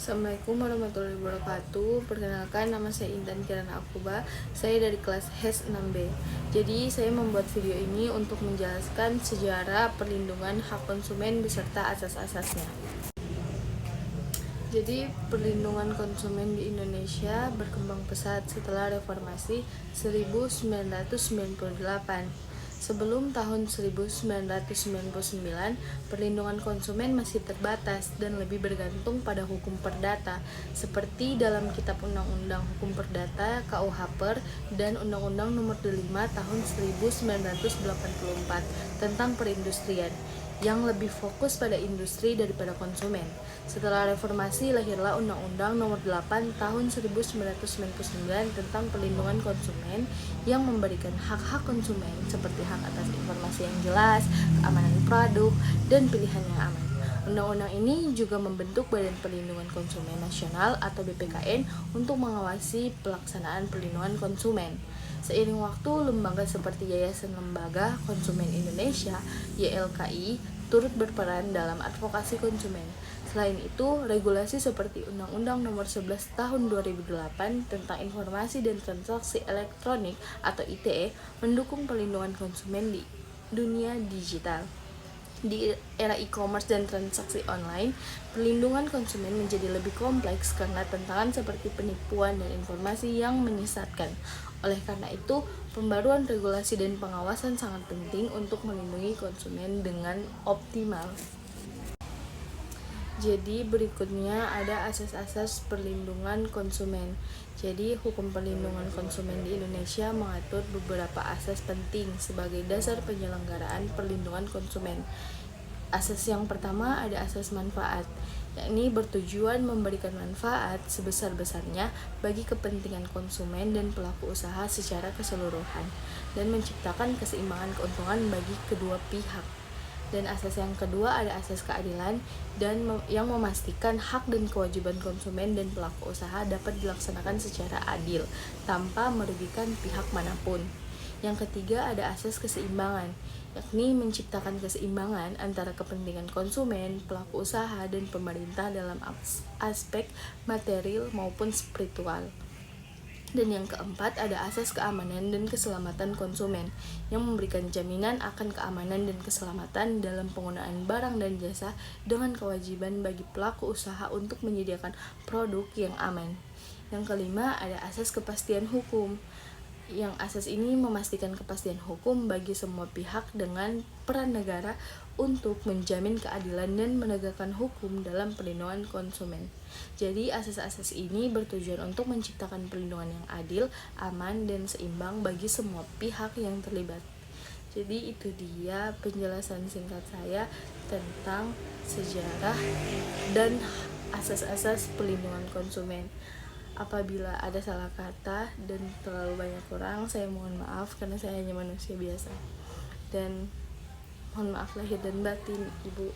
Assalamualaikum warahmatullahi wabarakatuh. Perkenalkan, nama saya Intan Kirana Akuba. Saya dari kelas HES 6B. Jadi saya membuat video ini untuk menjelaskan sejarah perlindungan hak konsumen beserta asas-asasnya. Jadi perlindungan konsumen di Indonesia berkembang pesat setelah reformasi 1998. Sebelum tahun 1999, perlindungan konsumen masih terbatas dan lebih bergantung pada hukum perdata, seperti dalam Kitab Undang-Undang Hukum Perdata (KUHP) dan Undang-Undang Nomor 5 Tahun 1984 tentang perindustrian, yang lebih fokus pada industri daripada konsumen. Setelah reformasi, lahirlah Undang-Undang Nomor 8 Tahun 1999 tentang perlindungan konsumen yang memberikan hak-hak konsumen seperti hak atas informasi yang jelas, keamanan produk, dan pilihan yang aman. Undang-undang ini juga membentuk Badan Perlindungan Konsumen Nasional atau BPKN untuk mengawasi pelaksanaan perlindungan konsumen. Seiring waktu, lembaga seperti Yayasan Lembaga Konsumen Indonesia (YLKI) turut berperan dalam advokasi konsumen. Selain itu, regulasi seperti Undang-Undang Nomor 11 Tahun 2008 tentang Informasi dan Transaksi Elektronik atau ITE mendukung perlindungan konsumen di dunia digital. Di era e-commerce dan transaksi online, perlindungan konsumen menjadi lebih kompleks karena tantangan seperti penipuan dan informasi yang menyesatkan. Oleh karena itu, pembaruan regulasi dan pengawasan sangat penting untuk melindungi konsumen dengan optimal. Jadi berikutnya ada asas-asas perlindungan konsumen. Jadi hukum perlindungan konsumen di Indonesia mengatur beberapa asas penting sebagai dasar penyelenggaraan perlindungan konsumen. Asas yang pertama ada asas manfaat, yakni bertujuan memberikan manfaat sebesar-besarnya bagi kepentingan konsumen dan pelaku usaha secara keseluruhan, dan menciptakan keseimbangan keuntungan bagi kedua pihak. Dan asas yang kedua ada asas keadilan dan yang memastikan hak dan kewajiban konsumen dan pelaku usaha dapat dilaksanakan secara adil tanpa merugikan pihak manapun. Yang ketiga ada asas keseimbangan, yakni menciptakan keseimbangan antara kepentingan konsumen, pelaku usaha, dan pemerintah dalam aspek material maupun spiritual. Dan yang keempat ada asas keamanan dan keselamatan konsumen yang memberikan jaminan akan keamanan dan keselamatan dalam penggunaan barang dan jasa dengan kewajiban bagi pelaku usaha untuk menyediakan produk yang aman. Yang kelima ada asas kepastian hukum, yang asas ini memastikan kepastian hukum bagi semua pihak dengan peran negara untuk menjamin keadilan dan menegakkan hukum dalam perlindungan konsumen. Jadi asas-asas ini bertujuan untuk menciptakan perlindungan yang adil, aman, dan seimbang bagi semua pihak yang terlibat. Jadi itu dia penjelasan singkat saya tentang sejarah dan asas-asas perlindungan konsumen. Apabila ada salah kata dan terlalu banyak kurang, saya mohon maaf karena saya hanya manusia biasa. Dan mohon maaf lahir dan batin, Ibu.